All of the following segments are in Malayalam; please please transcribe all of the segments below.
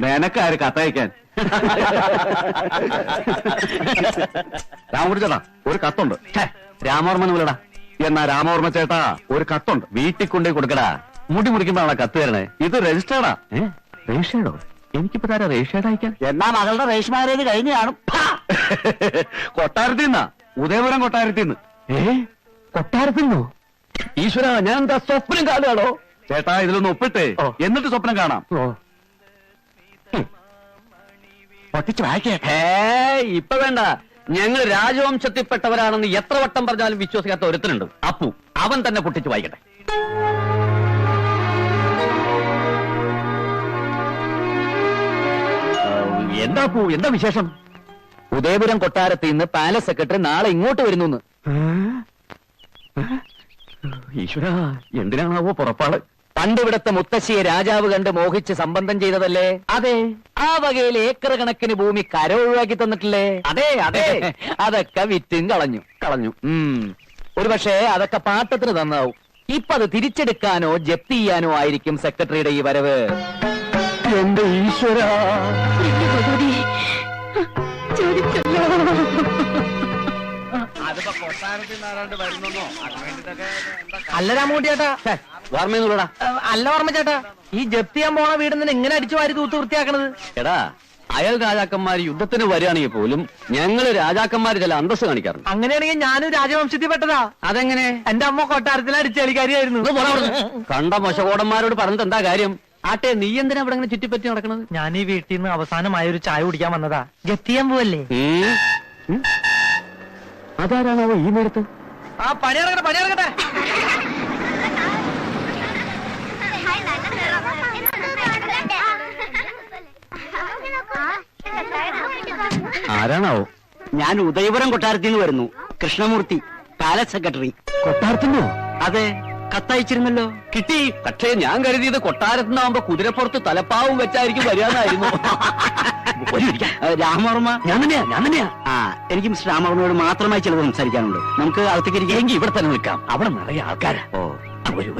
നിനക്കാര് കത്തയക്കാൻ? രാമവർമ്മ ചേട്ടാ ഒരു കത്തുണ്ട്. രാമവർമ്മ വിളടാ. എന്നാ രാമവർമ്മ ചേട്ടാ ഒരു കത്തുണ്ട്, വീട്ടിൽ കൊണ്ടേ കൊടുക്കടാ. മുടി മുറിക്കുമ്പോഴാണ് കത്ത് തരണേ. ഇത് രജിസ്റ്റേർഡാ. രജിസ്റ്റേർഡോ? എനിക്കിപ്പോ താരാ രജിസ്റ്റേർഡ് അയക്കാൻ? എന്നാ മകളുടെ രജിസ്റ്റർ മാരേജ് കഴിഞ്ഞ് കാണും. കൊട്ടാരത്തിൽ നിന്നാ, ഉദയപുരം കൊട്ടാരത്തിൽ നിന്ന്. കൊട്ടാരത്തിൽ നിന്നോ? ഈശ്വര, ഞാൻ എന്താ സ്വപ്നം കാണുകയാണോ? ചേട്ടാ ഇതിലൊന്ന് ഒപ്പിട്ടേ, എന്നിട്ട് സ്വപ്നം കാണാം. പൊട്ടിച്ച് വായിക്കേ. ഇപ്പൊ വേണ്ട. ഞങ്ങൾ രാജവംശത്തിൽപ്പെട്ടവരാണെന്ന് എത്ര വട്ടം പറഞ്ഞാലും വിശ്വസിക്കാത്ത ഒരുത്തനുണ്ട്, അപ്പു. അവൻ തന്നെ പൊട്ടിച്ച് വായിക്കട്ടെ. എന്താ അപ്പു, എന്താ വിശേഷം? ഉദയപുരം കൊട്ടാരത്തിൽ നിന്ന് പാലസ് സെക്രട്ടറി നാളെ ഇങ്ങോട്ട് വരുന്നു. ഈശ്വര, എന്തിനാണാവോ പുറപ്പാട്? പണ്ടിവിടത്തെ മുത്തശ്ശിയെ രാജാവ് കണ്ട് മോഹിച്ച് സംബന്ധം ചെയ്തതല്ലേ? അതെ. ആ വകയിൽ ഏക്കർ കണക്കിന് ഭൂമി കര ഒഴിവാക്കി തന്നിട്ടില്ലേ? അതെ അതെ. അതൊക്കെ വിറ്റും കളഞ്ഞു. ഒരുപക്ഷെ അതൊക്കെ പാട്ടത്തിന് തന്നാവും. ഇപ്പൊ അത് തിരിച്ചെടുക്കാനോ ജപ്തി ചെയ്യാനോ ആയിരിക്കും സെക്രട്ടറിയുടെ ഈ വരവ്. എന്റെ ഈശ്വര, അല്ല രാമകുട്ടിയേട്ടാ, വർമ്മ അല്ല വർമ്മ ചേട്ടാ, ഈ ജപ്തി ചെയ്യാൻ പോണ വീടിന് എങ്ങനെ അടിച്ചു വാരി തൂത്ത് വൃത്തിയാക്കണത്? എടാ, അയൽ രാജാക്കന്മാര് യുദ്ധത്തിന് വരികയാണെങ്കിൽ പോലും ഞങ്ങള് രാജാക്കന്മാര് ചില അന്തസ് കാണിക്കാറുണ്ട്. അങ്ങനെയാണെങ്കിൽ ഞാനും രാജവംശത്തിൽ പെട്ടതാ. അതെങ്ങനെ? എന്റെ അമ്മ കൊട്ടാരത്തിൽ അടിച്ചളിക്കാരിയായിരുന്നു. കണ്ട മോശകോടന്മാരോട് പറഞ്ഞിട്ട് എന്താ കാര്യം? ആട്ടെ, നീ എന്തിനാ ഇവിടെ ഇങ്ങനെ ചുറ്റിപ്പറ്റി നടക്കണത്? ഞാൻ ഈ വീട്ടിൽ നിന്ന് അവസാനമായ ഒരു ചായ കുടിക്കാൻ വന്നതാ. ജപ്തി ചെയ്യാൻ പോവല്ലേ? അതാരാണോ ഈ നേരത്ത്? ആ പണിയിറങ്ങട്ടെ. ആരാണാവോ? ഞാൻ ഉദയപുരം കൊട്ടാരത്തിൽ നിന്ന് വരുന്നു. Krishnamoorthy, palace secretary. കൊട്ടാരത്തിനോ? അതെ, കത്തയച്ചിരുന്നല്ലോ. കിട്ടി. പക്ഷേ ഞാൻ കരുതിയത് കൊട്ടാരത്തിനാവുമ്പോ കുതിരപ്പുറത്ത് തലപ്പാവും വെച്ചായിരിക്കും വരികയെന്നായിരുന്നു. രാമവർമ്മ? ഞാൻ തന്നെയാ. ആ, എനിക്ക് മിസ്റ്റർ രാമവർമ്മയോട് മാത്രമായി ചിലത് സംസാരിക്കാനുണ്ട്. നമുക്ക് അകത്തേക്ക് ഇരിക്കാം. ഇവിടെ തന്നെ നിൽക്കാം. അവിടെ നിറയെ ആൾക്കാരാ. വരൂ.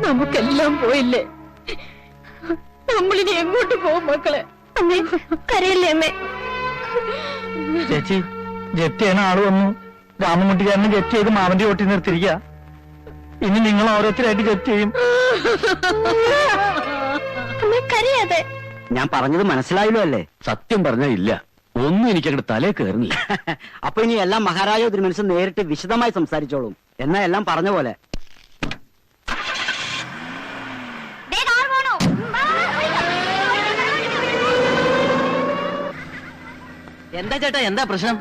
നമുക്കെല്ലാം പോയില്ലേ? നമ്മളിനി എങ്ങോട്ട് പോകും മക്കളെ? അമ്മേ, കരയല്ലേ അമ്മേ? ചേച്ചി, ജപ്തി ചെയ്യുന്ന ആള് വന്നു. രാമൻകുട്ടിക്കാരനെ ജപ്തി ചെയ്ത് മാവന്റെ ഓട്ടി നിർത്തിരിക്കുക. ഇനി നിങ്ങൾ ഓരോരുത്തരായിട്ട് ജപ്തി ചെയ്യും. കരയാതെ. ഞാൻ പറഞ്ഞത് മനസ്സിലായല്ലോ അല്ലേ? സത്യം പറഞ്ഞാ ഇല്ല, ഒന്നും എനിക്കങ്ങോട്ട് തലേ കയറുന്നില്ല. അപ്പൊ ഇനി എല്ലാം മഹാരാജ തിരുമനസ് നേരിട്ട് വിശദമായി സംസാരിച്ചോളും. എന്നാ എല്ലാം പറഞ്ഞ പോലെ. എന്താ ചേട്ടാ, എന്താ പ്രശ്നം?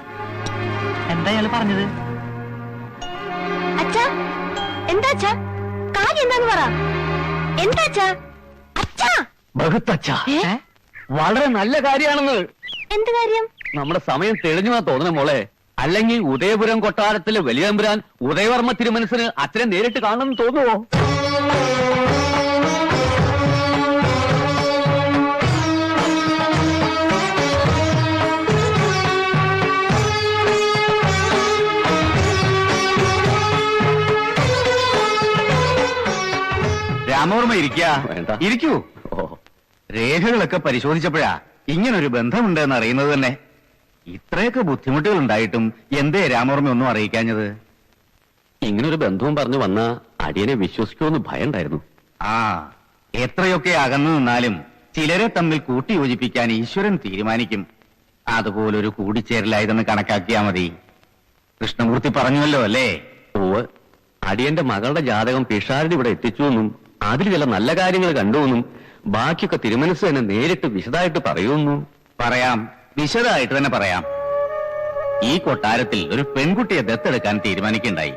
എന്താ ഇയാള് പറഞ്ഞത്? അച്ഛാ, എന്താ അച്ഛാ കാര്യം? എന്താന്ന് പറ. എന്താ അച്ഛാ? അച്ഛാ, ബഹുത്തച്ഛാ, വളരെ നല്ല കാര്യമാണെന്ന്. എന്ത് കാര്യം? നമ്മുടെ സമയം തെളിഞ്ഞു തോന്നണ മോളെ. അല്ലെങ്കിൽ ഉദയപുരം കൊട്ടാരത്തിലെ വലിയമ്പുരാൻ ഉദയവർമ്മ തിരുമനസിന് അച്ഛനെ നേരിട്ട് കാണണമെന്ന് തോന്നുവോ? രാമവർമ്മ ഇരിക്കൂ. രേഖകളൊക്കെ പരിശോധിച്ചപ്പോഴാ ഇങ്ങനൊരു ബന്ധമുണ്ടെന്ന് അറിയുന്നത് തന്നെ. ഇത്രയൊക്കെ ബുദ്ധിമുട്ടുകൾ ഉണ്ടായിട്ടും എന്തേ രാമവർമ്മ ഒന്നും അറിയിക്കാഞ്ഞത്? ഇങ്ങനൊരു ബന്ധവും പറഞ്ഞു വന്ന അടിയനെ വിശ്വസിക്കുമെന്ന് ഭയം ഉണ്ടായിരുന്നു. ആ, എത്രയൊക്കെ അകന്നു നിന്നാലും ചിലരെ തമ്മിൽ കൂട്ടിയോജിപ്പിക്കാൻ ഈശ്വരൻ തീരുമാനിക്കും. അതുപോലൊരു കൂടിച്ചേരലായതെന്ന് കണക്കാക്കിയാ മതി. കൃഷ്ണമൂർത്തി പറഞ്ഞുവല്ലോ അല്ലേ? ഓവ്, അടിയന്റെ മകളുടെ ജാതകം പിഷാരടി ഇവിടെ എത്തിച്ചു എന്നും അതിൽ ചില നല്ല കാര്യങ്ങൾ കണ്ടുവെന്നും ബാക്കിയൊക്കെ തിരുമനസ് തന്നെ നേരിട്ട് വിശദമായിട്ട് പറയുന്നു. പറയാം, വിശദമായിട്ട് തന്നെ പറയാം. ഈ കൊട്ടാരത്തിൽ ഒരു പെൺകുട്ടിയെ ദത്തെടുക്കാൻ തീരുമാനിക്കുകയുണ്ടായി.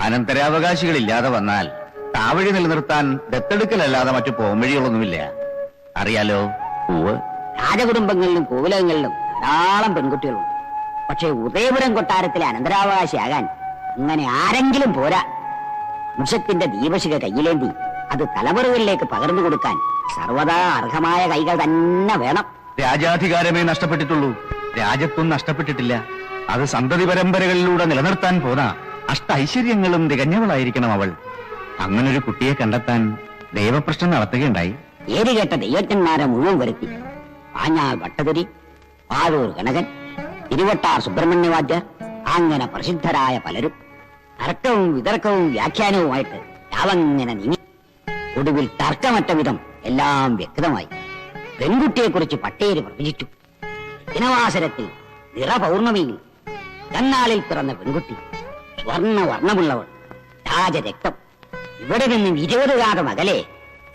അനന്തരാവകാശികളില്ലാതെ വന്നാൽ താവഴി നിലനിർത്താൻ ദത്തെടുക്കലല്ലാതെ മറ്റു പോംവഴികളൊന്നുമില്ല. അറിയാലോ? രാജകുടുംബങ്ങളിലും കോവിലകങ്ങളിലും ധാരാളം പെൺകുട്ടികളുണ്ട്. പക്ഷേ ഉദയപുരം കൊട്ടാരത്തിലെ അനന്തരാവകാശിയാകാൻ അങ്ങനെ ആരെങ്കിലും പോരാ. വംശത്തിന്റെ ദീപശിഖ കയ്യിലേന്തി അത് തലമുറകളിലേക്ക് പകർന്നു കൊടുക്കാൻ സർവദാ അർഹമായ കൈകൾ തന്നെ വേണം. രാജാധികാരമേ നഷ്ടപ്പെട്ടിട്ടുള്ളൂ, രാജത്വം നഷ്ടപ്പെട്ടിട്ടില്ല. അത് സന്തതി പരമ്പരകളിലൂടെ നിലനിർത്താൻ പോന്ന അഷ്ട ഐശ്വര്യങ്ങളും തികഞ്ഞവളായിരിക്കണം അവൾ. അങ്ങനൊരു കുട്ടിയെ കണ്ടെത്താൻ ദൈവപ്രശ്നം നടത്തുകയുണ്ടായി. പേര് കേട്ട ദൈവജ്ഞന്മാരെ മുഴുവൻ വരുത്തി. പാഞ്ഞാൽ ഭട്ടതിരി, പാഴൂർ കനകൻ, തിരുവട്ടാർ സുബ്രഹ്മണ്യവാദ്യർ, അങ്ങനെ പ്രസിദ്ധരായ പലരും തർക്കവും വിതർക്കവും വ്യാഖ്യാനവുമായിട്ട് രാവങ്ങനെ നീങ്ങി. ഒടുവിൽ തർക്കമറ്റ വിധം എല്ലാം വ്യക്തമായി. പെൺകുട്ടിയെക്കുറിച്ച് പട്ടേര് പ്രവചിച്ചു. ദിനവാസരത്തിൽ നിറപൗർണമിയിൽ തന്നാളിൽ പിറന്ന പെൺകുട്ടി, സ്വർണ്ണവർണ്ണമുള്ളവൾ, രാജരക്തം. ഇവിടെ നിന്നും 20 കാതം അകലെ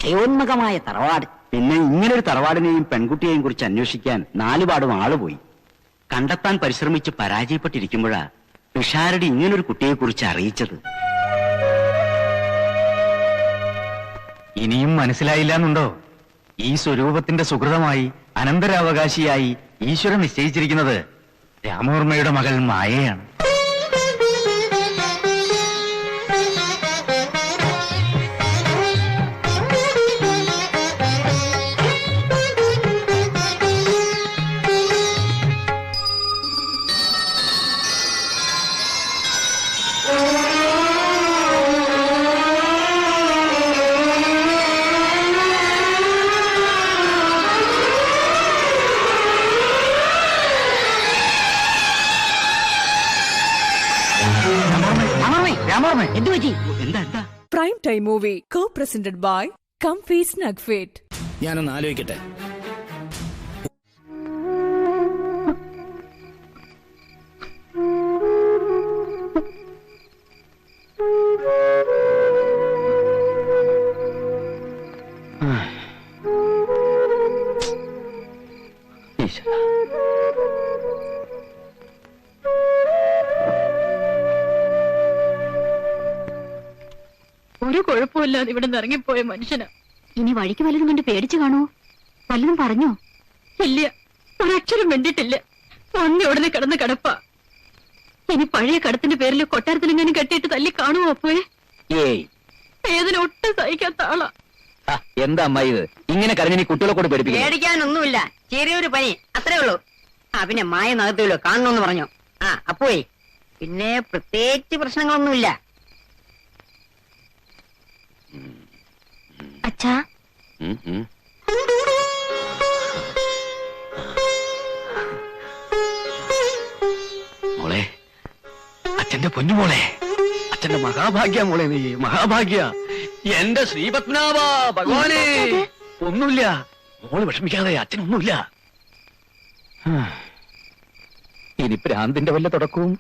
ക്ഷയോന്മുഖമായ തറവാട്. പിന്നെ ഇങ്ങനൊരു തറവാടിനെയും പെൺകുട്ടിയെയും കുറിച്ച് അന്വേഷിക്കാൻ 4 പാടും ആളുപോയി. കണ്ടെത്താൻ പരിശ്രമിച്ച് പരാജയപ്പെട്ടിരിക്കുമ്പോഴാ പിഷാരടി ഇങ്ങനൊരു കുട്ടിയെക്കുറിച്ച് അറിയിച്ചത്. ഇനിയും മനസ്സിലായില്ല എന്നുണ്ടോ? ഈ സ്വരൂപത്തിന്റെ സുഹൃതമായി അനന്തരാവകാശിയായി ഈശ്വരൻ നിശ്ചയിച്ചിരിക്കുന്നത് രാമവർമ്മയുടെ മകൾ മായയാണ്. എന്തു പറ്റി? എന്താ prime time movie co-presented by Comfy Snug Fit. ഞാനൊന്ന് ആലോചിക്കട്ടെ. ഒരു കുഴപ്പമില്ലാതെ ഇവിടെ നിന്ന് ഇറങ്ങിപ്പോയ മനുഷ്യനാ. ഇനി വഴിക്ക് വല്ലതും കണ്ട് പേടിച്ചു കാണുമോ? വല്ലതും പറഞ്ഞോ? ഇല്ല, ഒരക്ഷരം വേണ്ടിട്ടില്ല. വന്നി ഉടനെ കിടന്ന് കിടപ്പാ. ഇനി പഴയ കടത്തിന്റെ പേരിൽ കൊട്ടാരത്തിലെങ്ങാനും കെട്ടിയിട്ട് തല്ലി കാണുമോ? അപ്പോഴേ ഏയ്, വേദന ഒട്ടും സഹിക്കാത്ത ആളാ. എന്താ അമ്മ ഇത്? ഇങ്ങനെ കരഞ്ഞ കുട്ടികളെ കൂടെ പേടിപ്പിക്കും. പേടിക്കാനൊന്നുമില്ല, ചെറിയൊരു പനി അത്രേ ഉള്ളൂ. പിന്നെ മായ നകത്തുള്ളൂ, കാണണമെന്ന് പറഞ്ഞു. അപ്പോയി പിന്നെ പ്രത്യേകിച്ച് പ്രശ്നങ്ങളൊന്നുമില്ല. അച്ഛാ, മോളെ, അച്ഛന്റെ പൊന്നുമോളെ, അച്ഛന്റെ മഹാഭാഗ്യ മോളെ, നീ മഹാഭാഗ്യ. എന്റെ ശ്രീപത്മനാഭ ഭഗവാനെ. ഒന്നുമില്ല മോള്, വിഷമിക്കാതെ. അച്ഛനൊന്നുമില്ല. ഇനി പ്രാന്തിന്റെ വല്ല തുടക്കവും.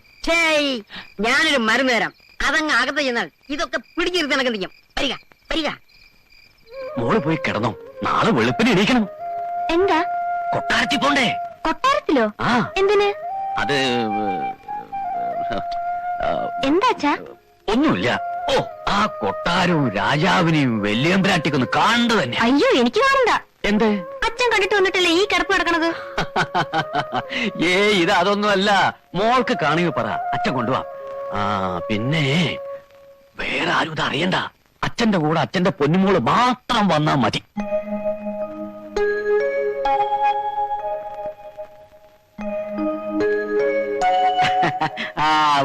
ഞാനൊരു മരുന്ന് തരാം, അതങ്ങ് അകത്ത് ചെന്നാൽ ഇതൊക്കെ പിടിച്ചിരുത്തി നടക്കും. വരിക വരിക. മോള് പോയി കിടന്നോ, നാളെ വെളുപ്പിന് എണീക്കണം. എന്താ? കൊട്ടാരത്തിൽ പോണ്ടേ? കൊട്ടാരത്തിലോ? എന്തിന്? അത് എന്താ അച്ഛാ? ഒന്നുമില്ല. ഓ, ആ കൊട്ടാരവും രാജാവിനെയും വെല്ലിയമ്പ്രാട്ടിക്കൊന്ന് കാണു തന്നെ. അയ്യോ, എനിക്ക് കാണണ്ട. എന്ത്? അച്ഛൻ കണ്ടിട്ട് വന്നിട്ടല്ലേ ഈ കിടപ്പ് കിടക്കണത്? ഇത് അതൊന്നുമല്ല. മോൾക്ക് കാണുക പറ, അച്ഛൻ കൊണ്ടുപോവാ. പിന്നെ വേറെ ആരും ഇത് അറിയണ്ട. അച്ഛന്റെ കൂടെ അച്ഛന്റെ പൊന്നുമോള് മാത്രം വന്നാ മതി.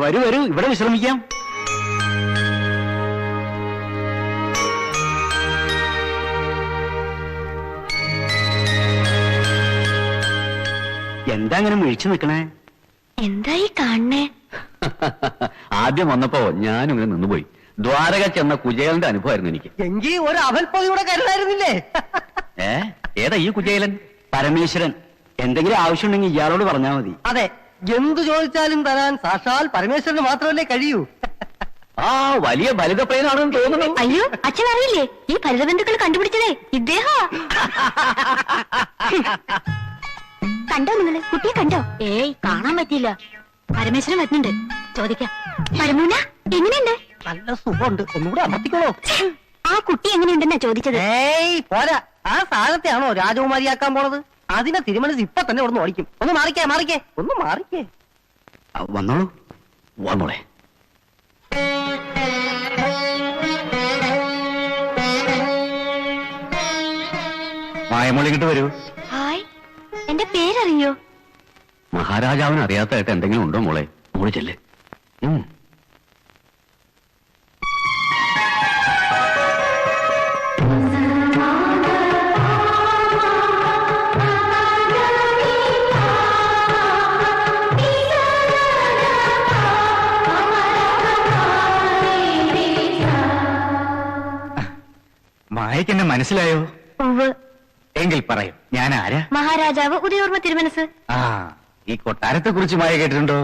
വരൂ വരൂ, ഇവിടെ വിശ്രമിക്കാം. എന്താ അങ്ങനെ മിഴിച്ചു നിൽക്കണേ? എന്തായി കാണണേ? ആദ്യം വന്നപ്പോ ഞാനും ഇങ്ങനെ നിന്നുപോയി. ദ്വാരക ചെന്ന കുചേലന്റെ അനുഭവമായിരുന്നു എനിക്ക്. എങ്കിൽ ഒരു അവൽപ്പൊതിയൂടെ കരുതായിരുന്നില്ലേ? ഏതാ ഈ കുചേലൻ? പരമേശ്വരൻ. എന്തെങ്കിലും ആവശ്യമുണ്ടെങ്കിൽ ഇയാളോട് പറഞ്ഞാൽ മതി. അതെ, എന്തു ചോദിച്ചാലും തരാൻ സാക്ഷാൽ പരമേശ്വരന് മാത്രമല്ലേ കഴിയൂ. വലിയ ബലിതപ്രയനാണെന്ന് തോന്നുന്നു. അയ്യോ, അച്ഛൻ അറിയില്ലേ? ഈ ഫലിതബന്ധുക്കൾ കണ്ടുപിടിച്ചതേ ഇദ്ദേഹ. കണ്ടോ നിങ്ങള്? കുട്ടിയെ കണ്ടോ? ഏയ്, കാണാൻ പറ്റിയില്ല. പരമേശ്വരൻ വരുന്നുണ്ട്, ചോദിക്കാം. പരമൂന എങ്ങനെയുണ്ട്? നല്ല സുഖമുണ്ട്, ഒന്നുകൂടെ അമർത്തിക്കോളൂ. ആ കുട്ടി എങ്ങനെയുണ്ടെന്നാ ചോദിച്ചത്. ഏയ് പോരാ, ആ സാധനത്തെയാണോ രാജകുമാരിയാക്കാൻ പോണത്? അതിനെ തിരുമനസ് ഇപ്പൊ തന്നെ ഇവിടെ ഓടിക്കും. ഒന്ന് മാറിക്കേ, മാറിക്കേ, ഒന്ന് മാറിക്കേ. വന്നോളൂ. വന്നോളെ. മായമോളി ഇങ്ങോട്ട് വരൂ. ഹായ്, എന്റെ പേരറിയോ? മഹാരാജാവിന് അറിയാത്തതായിട്ട് എന്തെങ്കിലും ഉണ്ടോ മോളെ? മോള് ചെല്ല്. മായയ്ക്ക് എന്നെ മനസ്സിലായോ? എങ്കിൽ പറയൂ, ഞാൻ ആരാ? മഹാരാജാവ് ഉദയവർമ്മ തിരുമനസ്. ആ, ഈ കൊട്ടാരത്തെ കുറിച്ച് മായ കേട്ടിട്ടുണ്ടോ?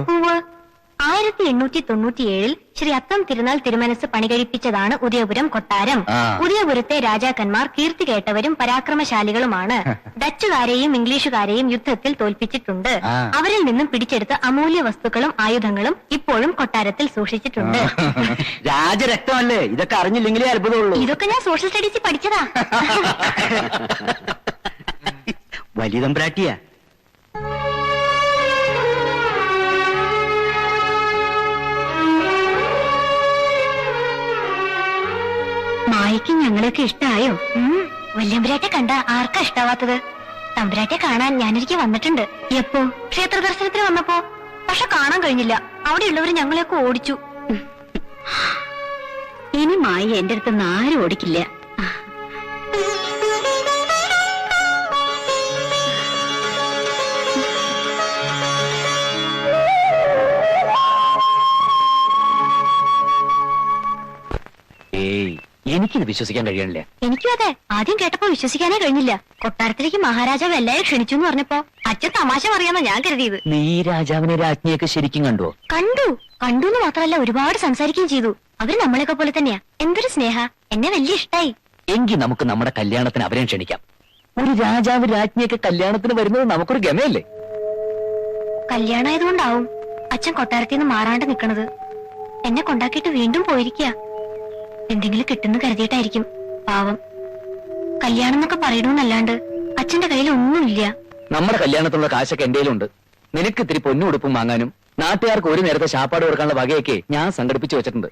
1897 ശ്രീ അത്തം തിരുനാൾ തിരുമനസ് പണികഴിപ്പിച്ചതാണ് ഉദയപുരം കൊട്ടാരം. ആ. ഉദയപുരത്തെ രാജാക്കന്മാർ കീർത്തി കേട്ടവരും പരാക്രമശാലികളുമാണ്. ഡച്ചുകാരെയും ഇംഗ്ലീഷുകാരെയും യുദ്ധത്തിൽ തോൽപ്പിച്ചിട്ടുണ്ട്. ആ. അവരിൽ നിന്നും പിടിച്ചെടുത്ത അമൂല്യ വസ്തുക്കളും ആയുധങ്ങളും ഇപ്പോഴും കൊട്ടാരത്തിൽ സൂക്ഷിച്ചിട്ടുണ്ട്. രാജരക്തമല്ലേ, ഇതൊക്കെ അറിഞ്ഞില്ലെങ്കിലേ അത്ഭുതമുള്ളൂ. ഇതൊക്കെ ഞാൻ സോഷ്യൽ സ്റ്റഡീസിൽ പഠിച്ചതാ. വലിയ തമ്പ്രാട്ടിയാ. മായയ്ക്ക് ഞങ്ങളെയൊക്കെ ഇഷ്ടായോ? വല്യമ്പരാറ്റെ കണ്ട ആർക്കാ ഇഷ്ടാവാത്തത്? തമ്പുരാറ്റെ കാണാൻ ഞാനൊരിക്കൽ വന്നിട്ടുണ്ട്. എപ്പോ? ക്ഷേത്ര ദർശനത്തിന് വന്നപ്പോ. പക്ഷെ കാണാൻ കഴിഞ്ഞില്ല. അവിടെയുള്ളവര് ഞങ്ങളെയൊക്കെ ഓടിച്ചു. ഇനി മായ എന്റെ അടുത്ത് ആരും ഓടിക്കില്ല. ഏയ്, എനിക്കിത് വിശ്വസിക്കാൻ കഴിയണില്ല. എനിക്കും അതെ. ആദ്യം കേട്ടപ്പോ വിശ്വസിക്കാനേ കഴിഞ്ഞില്ല. കൊട്ടാരത്തിലേക്ക് മഹാരാജാവ് എല്ലാവരും ക്ഷണിച്ചു എന്ന് പറഞ്ഞപ്പോ അച്ഛൻ തമാശ പറയാന്നാ ഞാൻ കരുതിയത്. നീ രാജാവിനെ രാജ്ഞിയൊക്കെ ശരിക്കും കണ്ടോ? കണ്ടു എന്ന് മാത്രമല്ല ഒരുപാട് സംസാരിക്കുകയും ചെയ്തു. അവര് നമ്മളെയൊക്കെ പോലെ തന്നെയാ. എന്തൊരു സ്നേഹ. എന്നെ വലിയ ഇഷ്ടായി. എങ്കിൽ നമുക്ക് നമ്മുടെ കല്യാണത്തിന് അവരെയും ക്ഷണിക്കാം. ഒരു രാജാവ് രാജ്ഞിയൊക്കെ കല്യാണത്തിന് വരുന്നത് നമുക്കൊരു ഗമയല്ലേ? കല്യാണമായതുകൊണ്ടാവും അച്ഛൻ കൊട്ടാരത്തിൽ നിന്ന് മാറാണ്ട് നിക്കണത്. എന്നെ കൊണ്ടാക്കിയിട്ട് വീണ്ടും പോയിരിക്കുക. എന്തെങ്കിലും കിട്ടുന്ന കരുതിയിട്ടായിരിക്കും. പാവം. കല്യാണം എന്നൊക്കെ പറയണമെന്നല്ലാണ്ട് അച്ഛന്റെ കയ്യിൽ ഒന്നുമില്ല. നമ്മുടെ കല്യാണത്തിനുള്ള കാശൊക്കെ എന്റെ കയ്യിലുണ്ട്. നിനക്ക് ഇത്തിരി പൊന്നും ഉടുപ്പും വാങ്ങാനും നാട്ടുകാർക്ക് ഒരു നേരത്തെ ശാപ്പാട് കൊടുക്കാനുള്ള വകയൊക്കെ ഞാൻ സംഘടിപ്പിച്ചു വെച്ചിട്ടുണ്ട്.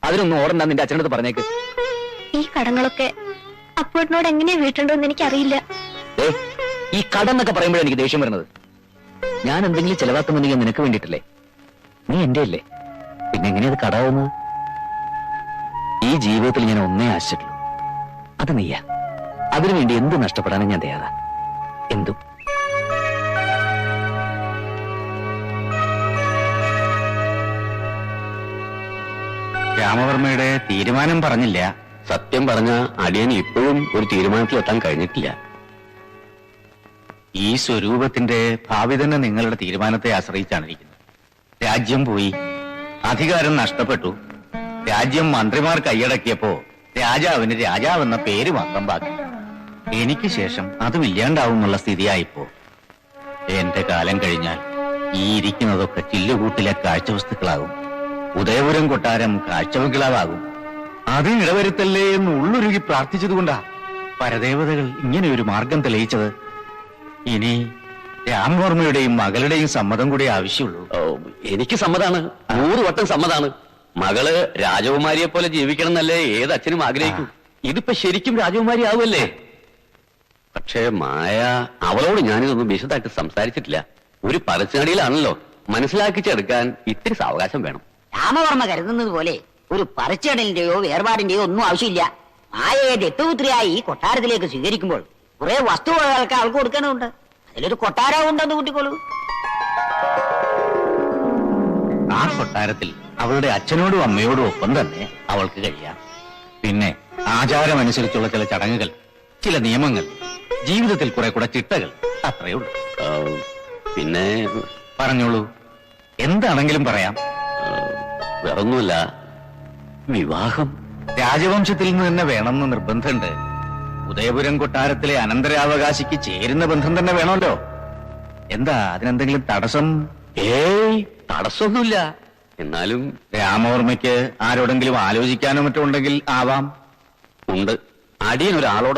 അതിനൊന്നും ഓടണ്ട, നിന്റെ അച്ഛനടുത്ത് പറഞ്ഞേക്ക്. ഈ കടങ്ങളൊക്കെ അപ്പോട്ടിനോട് എങ്ങനെയാ വീട്ടുണ്ടോന്ന് എനിക്കറിയില്ല. ഈ കടന്നൊക്കെ പറയുമ്പോഴാണ് എനിക്ക് ദേഷ്യം വരുന്നത്. ഞാൻ എന്തെങ്കിലും ചെലവാക്കുന്നുണ്ടെങ്കിൽ നിനക്ക് വേണ്ടിയിട്ടല്ലേ? നീ എന്റെ അല്ലേ? പിന്നെ എങ്ങനെയത് കടാവുന്നത്? ഈ ജീവിതത്തിൽ ഞാൻ ഒന്നേ ആശിച്ചിട്ടുള്ളൂ, അത് നീയാ. അതിനുവേണ്ടി എന്ത് നഷ്ടപ്പെടാനും ഞാൻ തയ്യാറാ. എന്തും. രാമവർമ്മയുടെ തീരുമാനം പറഞ്ഞില്ല. സത്യം പറഞ്ഞ അടിയന് ഇപ്പോഴും ഒരു തീരുമാനത്തിലെത്താൻ കഴിഞ്ഞിട്ടില്ല. ഈ സ്വരൂപത്തിന്റെ ഭാവി തന്നെ നിങ്ങളുടെ തീരുമാനത്തെ ആശ്രയിച്ചാണ് ഇരിക്കുന്നത്. രാജ്യം പോയി, അധികാരം നഷ്ടപ്പെട്ടു, രാജ്യം മന്ത്രിമാർ കൈയടക്കിയപ്പോ രാജാവിന് രാജാവെന്ന പേര് മാത്രം ബാക്കി. എനിക്ക് ശേഷം അതും ഇല്ലാണ്ടാവുന്നുള്ള സ്ഥിതിയായിപ്പോ. എന്റെ കാലം കഴിഞ്ഞാൽ ഈ ഇരിക്കുന്നതൊക്കെ ചില്ലുകൂട്ടിലെ കാഴ്ചവസ്തുക്കളാകും. ഉദയപുരം കൊട്ടാരം കാഴ്ചവെക്കിളാവാകും. അതിന് ഇടവരുത്തല്ലേ എന്ന് ഉള്ളുരുകി പ്രാർത്ഥിച്ചതുകൊണ്ടാ പരദേവതകൾ ഇങ്ങനെ ഒരു മാർഗം തെളിയിച്ചത്. ഇനി രാമവർമ്മയുടെയും മകളുടെയും സമ്മതം കൂടി ആവശ്യമുള്ളൂ. എനിക്ക് സമ്മതാണ്, 100 വട്ടം സമ്മതാണ്. മകള് രാജകുമാരിയെ പോലെ ജീവിക്കണം എന്നല്ലേ ഏത് അച്ഛനും ആഗ്രഹിക്കും. ഇതിപ്പോ ശരിക്കും രാജകുമാരി ആവുമല്ലേ? പക്ഷേ മായ, അവളോട് ഞാനിതൊന്നും വിശദമായിട്ട് സംസാരിച്ചിട്ടില്ല. ഒരു പരസ്യടിയിലാണല്ലോ, മനസ്സിലാക്കിച്ചെടുക്കാൻ ഇത്തിരി സാവകാശം വേണം. രാമവർമ്മ കരുതുന്നത് പോലെ ഒരു പറിച്ചടലിന്റെയോ വേർപാടിന്റെയോ ഒന്നും ആവശ്യമില്ല. മായയെ ദത്തുപുത്രിയായി ഈ കൊട്ടാരത്തിലേക്ക് സ്വീകരിക്കുമ്പോൾ കുറെ വസ്തുവകൾക്ക് അവൾക്ക് കൊടുക്കാനുണ്ട്. അതിലൊരു കൊട്ടാരവും ഉണ്ടെന്ന് കൂട്ടിക്കോളൂ. ആ കൊട്ടാരത്തിൽ അവളുടെ അച്ഛനോടും അമ്മയോടും ഒപ്പം തന്നെ അവൾക്ക് കഴിയാം. പിന്നെ ആചാരമനുസരിച്ചുള്ള ചില ചടങ്ങുകൾ, ചില നിയമങ്ങൾ, ജീവിതത്തിൽ കുറെ കൂടെ ചിട്ടകൾ, അത്രയേ ഉള്ളൂ. പിന്നെ പറഞ്ഞോളൂ, എന്താണെങ്കിലും പറയാം. വേറൊന്നുമില്ല, വിവാഹം രാജവംശത്തിൽ നിന്ന് തന്നെ വേണമെന്ന് നിർബന്ധമുണ്ട്. ഉദയപുരം കൊട്ടാരത്തിലെ അനന്തരാവകാശിക്ക് ചേരുന്ന ബന്ധം തന്നെ വേണമല്ലോ. എന്താ അതിനെന്തെങ്കിലും തടസ്സം? ഏയ്, തടസ്സമൊന്നുമില്ല. എന്നാലും രാമവർമ്മയ്ക്ക് ആരോടെങ്കിലും ആലോചിക്കാനോ മറ്റോ ഉണ്ടെങ്കിൽ ആവാം. ഉണ്ട്. അടിയനൊരാളോട്